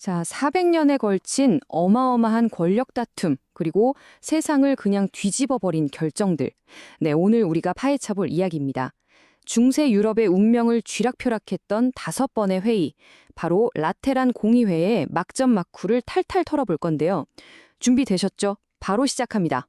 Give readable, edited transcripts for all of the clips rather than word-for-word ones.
자, 400년에 걸친 어마어마한 권력 다툼, 그리고 세상을 그냥 뒤집어버린 결정들. 네, 오늘 우리가 파헤쳐볼 이야기입니다. 중세 유럽의 운명을 쥐락펴락했던 5번의 회의, 바로 라테란 공의회의 막전 막후를 탈탈 털어볼 건데요. 준비되셨죠? 바로 시작합니다.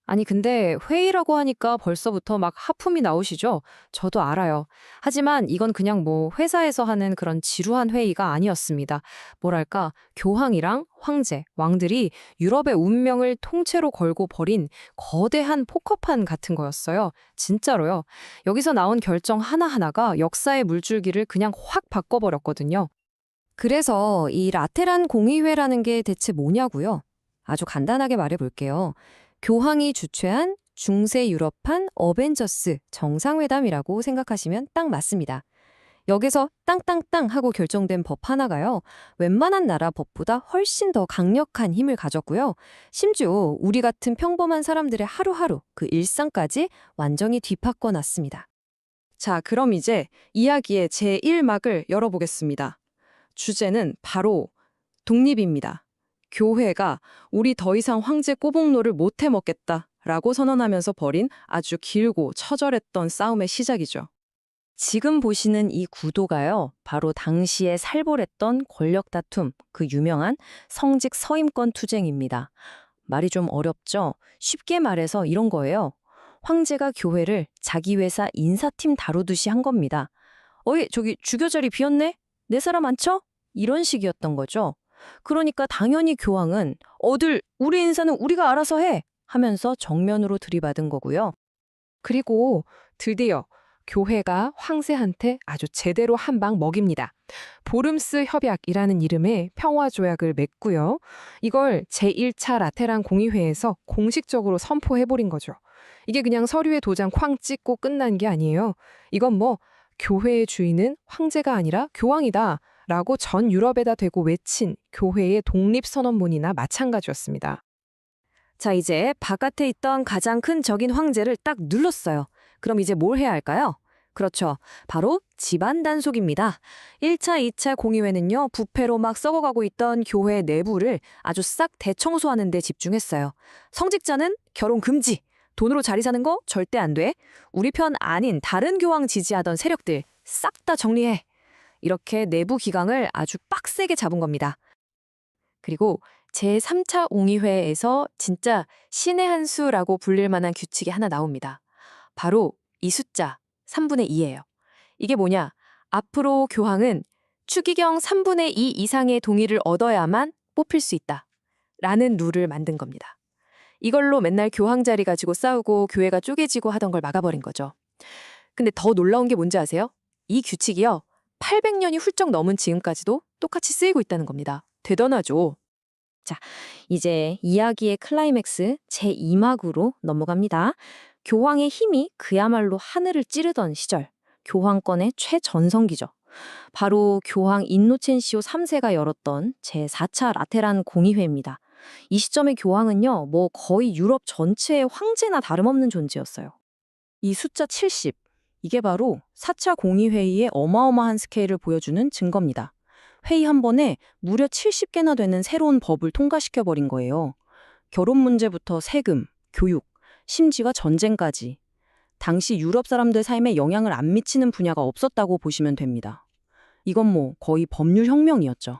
아니, 근데 회의라고 하니까 벌써부터 막 하품이 나오시죠? 저도 알아요. 하지만 이건 그냥 뭐 회사에서 하는 그런 지루한 회의가 아니었습니다. 뭐랄까, 교황이랑 황제, 왕들이 유럽의 운명을 통째로 걸고 벌인 거대한 포커판 같은 거였어요. 진짜로요. 여기서 나온 결정 하나하나가 역사의 물줄기를 그냥 확 바꿔버렸거든요. 그래서 이 라테란 공의회라는 게 대체 뭐냐고요? 아주 간단하게 말해볼게요. 교황이 주최한 중세 유럽판 어벤져스 정상회담이라고 생각하시면 딱 맞습니다. 여기서 땅땅땅 하고 결정된 법 하나가요. 웬만한 나라 법보다 훨씬 더 강력한 힘을 가졌고요. 심지어 우리 같은 평범한 사람들의 하루하루 그 일상까지 완전히 뒤바꿔 놨습니다. 자, 그럼 이제 이야기의 제1막을 열어보겠습니다. 주제는 바로 독립입니다. 교회가 우리 더 이상 황제 꼬북노를 못 해먹겠다라고 선언하면서 벌인 아주 길고 처절했던 싸움의 시작이죠. 지금 보시는 이 구도가요, 바로 당시에 살벌했던 권력 다툼, 그 유명한 성직 서임권 투쟁입니다. 말이 좀 어렵죠? 쉽게 말해서 이런 거예요. 황제가 교회를 자기 회사 인사팀 다루듯이 한 겁니다. 어이, 저기 주교 자리 비었네? 내 사람 안 쳐? 이런 식이었던 거죠. 그러니까 당연히 교황은 우리 인사는 우리가 알아서 해! 하면서 정면으로 들이받은 거고요. 그리고 드디어 교회가 황제한테 아주 제대로 한 방 먹입니다. 보름스 협약이라는 이름의 평화조약을 맺고요. 이걸 제1차 라테란 공의회에서 공식적으로 선포해버린 거죠. 이게 그냥 서류에 도장 쾅 찍고 끝난 게 아니에요. 이건 뭐 교회의 주인은 황제가 아니라 교황이다 라고 전 유럽에다 대고 외친 교회의 독립선언문이나 마찬가지였습니다. 자, 이제 바깥에 있던 가장 큰 적인 황제를 딱 눌렀어요. 그럼 이제 뭘 해야 할까요? 그렇죠. 바로 집안 단속입니다. 1차, 2차 공의회는요, 부패로 막 썩어가고 있던 교회 내부를 아주 싹 대청소하는 데 집중했어요. 성직자는 결혼 금지, 돈으로 자리 사는 거 절대 안 돼, 우리 편 아닌 다른 교황 지지하던 세력들 싹 다 정리해. 이렇게 내부 기강을 아주 빡세게 잡은 겁니다. 그리고 제3차 공의회에서 진짜 신의 한 수라고 불릴 만한 규칙이 하나 나옵니다. 바로 이 숫자 3분의 2예요. 이게 뭐냐? 앞으로 교황은 추기경 3분의 2 이상의 동의를 얻어야만 뽑힐 수 있다. 라는 룰을 만든 겁니다. 이걸로 맨날 교황 자리 가지고 싸우고 교회가 쪼개지고 하던 걸 막아버린 거죠. 근데 더 놀라운 게 뭔지 아세요? 이 규칙이요, 800년이 훌쩍 넘은 지금까지도 똑같이 쓰이고 있다는 겁니다. 대단하죠? 자, 이제 이야기의 클라이맥스 제2막으로 넘어갑니다. 교황의 힘이 그야말로 하늘을 찌르던 시절, 교황권의 최전성기죠. 바로 교황 인노첸시오 3세가 열었던 제4차 라테란 공의회입니다. 이 시점의 교황은요, 뭐 거의 유럽 전체의 황제나 다름없는 존재였어요. 이 숫자 70, 이게 바로 4차 공의회의의 어마어마한 스케일을 보여주는 증거입니다. 회의 한 번에 무려 70개나 되는 새로운 법을 통과시켜버린 거예요. 결혼 문제부터 세금, 교육, 심지어 전쟁까지. 당시 유럽 사람들 삶에 영향을 안 미치는 분야가 없었다고 보시면 됩니다. 이건 뭐 거의 법률 혁명이었죠.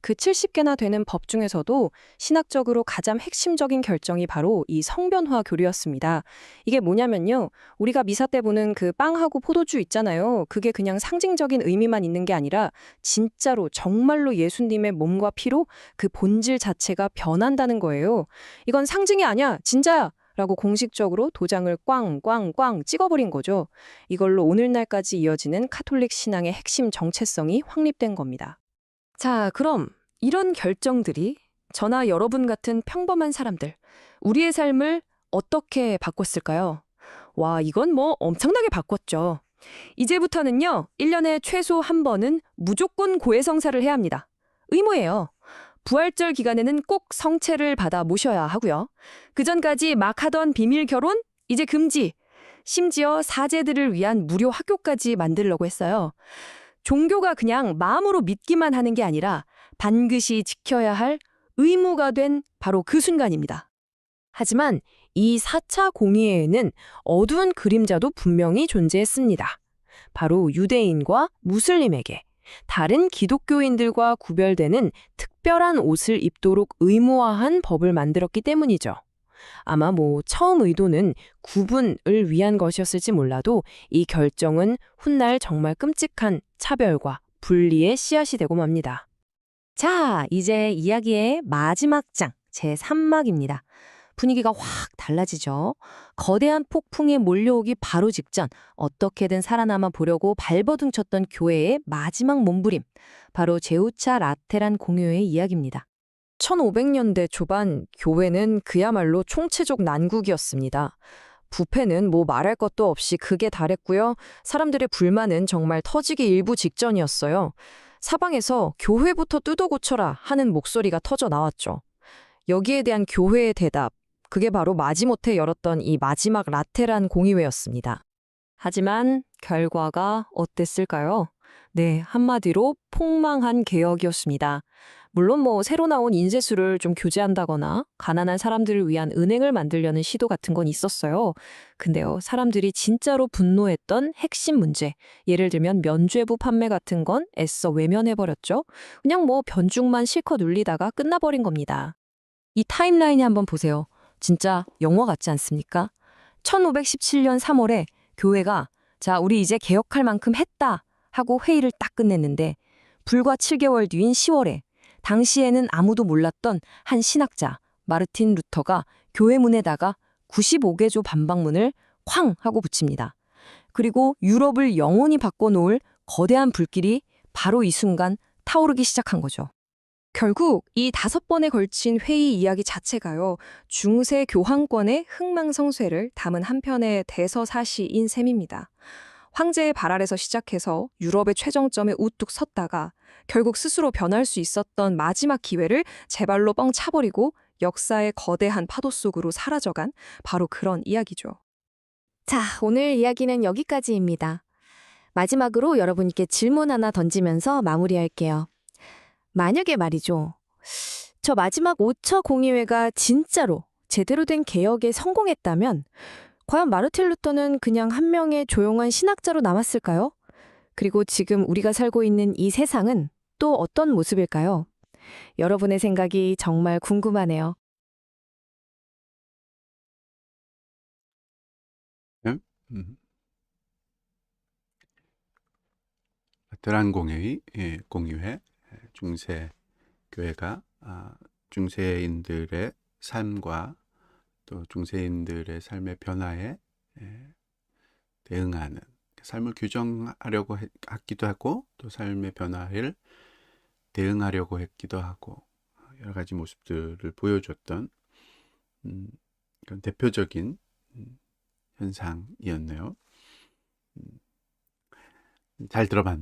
그 70개나 되는 법 중에서도 신학적으로 가장 핵심적인 결정이 바로 이 성변화 교류였습니다. 이게 뭐냐면요, 우리가 미사 때 보는 그 빵하고 포도주 있잖아요. 그게 그냥 상징적인 의미만 있는 게 아니라 진짜로 정말로 예수님의 몸과 피로 그 본질 자체가 변한다는 거예요. 이건 상징이 아니야, 진짜야! 라고 공식적으로 도장을 꽝꽝꽝 찍어버린 거죠. 이걸로 오늘날까지 이어지는 카톨릭 신앙의 핵심 정체성이 확립된 겁니다. 자, 그럼 이런 결정들이 저나 여러분 같은 평범한 사람들, 우리의 삶을 어떻게 바꿨을까요? 와, 이건 뭐 엄청나게 바꿨죠. 이제부터는요, 1년에 최소 한 번은 무조건 고해성사를 해야 합니다. 의무예요. 부활절 기간에는 꼭 성체를 받아 모셔야 하고요. 그전까지 막 하던 비밀 결혼, 이제 금지. 심지어 사제들을 위한 무료 학교까지 만들려고 했어요. 종교가 그냥 마음으로 믿기만 하는 게 아니라 반드시 지켜야 할 의무가 된 바로 그 순간입니다. 하지만 이 4차 공의회에는 어두운 그림자도 분명히 존재했습니다. 바로 유대인과 무슬림에게 다른 기독교인들과 구별되는 특별한 옷을 입도록 의무화한 법을 만들었기 때문이죠. 아마 처음 의도는 구분을 위한 것이었을지 몰라도 이 결정은 훗날 정말 끔찍한 차별과 분리의 씨앗이 되고 맙니다. 자, 이제 이야기의 마지막 장, 제3막입니다. 분위기가 확 달라지죠. 거대한 폭풍이 몰려오기 바로 직전 어떻게든 살아남아 보려고 발버둥쳤던 교회의 마지막 몸부림. 바로 제우차 라테란 공회의 이야기입니다. 1500년대 초반 교회는 그야말로 총체적 난국이었습니다. 부패는 말할 것도 없이 극에 달했고요. 사람들의 불만은 정말 터지기 일부 직전이었어요. 사방에서 교회부터 뜯어 고쳐라 하는 목소리가 터져 나왔죠. 여기에 대한 교회의 대답, 그게 바로 마지못해 열었던 이 마지막 라테란 공의회였습니다. 하지만 결과가 어땠을까요? 네, 한마디로 폭망한 개혁이었습니다. 물론 새로 나온 인쇄술을 좀 교체한다거나 가난한 사람들을 위한 은행을 만들려는 시도 같은 건 있었어요. 근데요, 사람들이 진짜로 분노했던 핵심 문제, 예를 들면 면죄부 판매 같은 건 애써 외면해버렸죠. 그냥 변죽만 실컷 울리다가 끝나버린 겁니다. 이 타임라인이 한번 보세요. 진짜 영화 같지 않습니까? 1517년 3월에 교회가 자, 우리 이제 개혁할 만큼 했다 하고 회의를 딱 끝냈는데 불과 7개월 뒤인 10월에 당시에는 아무도 몰랐던 한 신학자 마르틴 루터가 교회 문에다가 95개조 반박문을 쾅 하고 붙입니다. 그리고 유럽을 영원히 바꿔놓을 거대한 불길이 바로 이 순간 타오르기 시작한 거죠. 결국 이 5번에 걸친 회의 이야기 자체가요, 중세 교황권의 흥망성쇠를 담은 한편의 대서사시인 셈입니다. 황제의 발 아래서 시작해서 유럽의 최정점에 우뚝 섰다가 결국 스스로 변할 수 있었던 마지막 기회를 제 발로 뻥 차버리고 역사의 거대한 파도 속으로 사라져간 바로 그런 이야기죠. 자, 오늘 이야기는 여기까지입니다. 마지막으로 여러분께 질문 하나 던지면서 마무리할게요. 만약에 말이죠. 저 마지막 5차 공의회가 진짜로 제대로 된 개혁에 성공했다면 과연 마르틴 루터는 그냥 한 명의 조용한 신학자로 남았을까요? 그리고 지금 우리가 살고 있는 이 세상은 또 어떤 모습일까요? 여러분의 생각이 정말 궁금하네요. 음. 라테란 공의회, 중세 교회가 중세인들의 삶과 또 중세인들의 삶의 변화에 대응하는, 삶을 규정하려고 했기도 하고 또 삶의 변화를 대응하려고 했기도 하고 여러 가지 모습들을 보여줬던 그런 대표적인 현상이었네요. 잘 들어봤네요.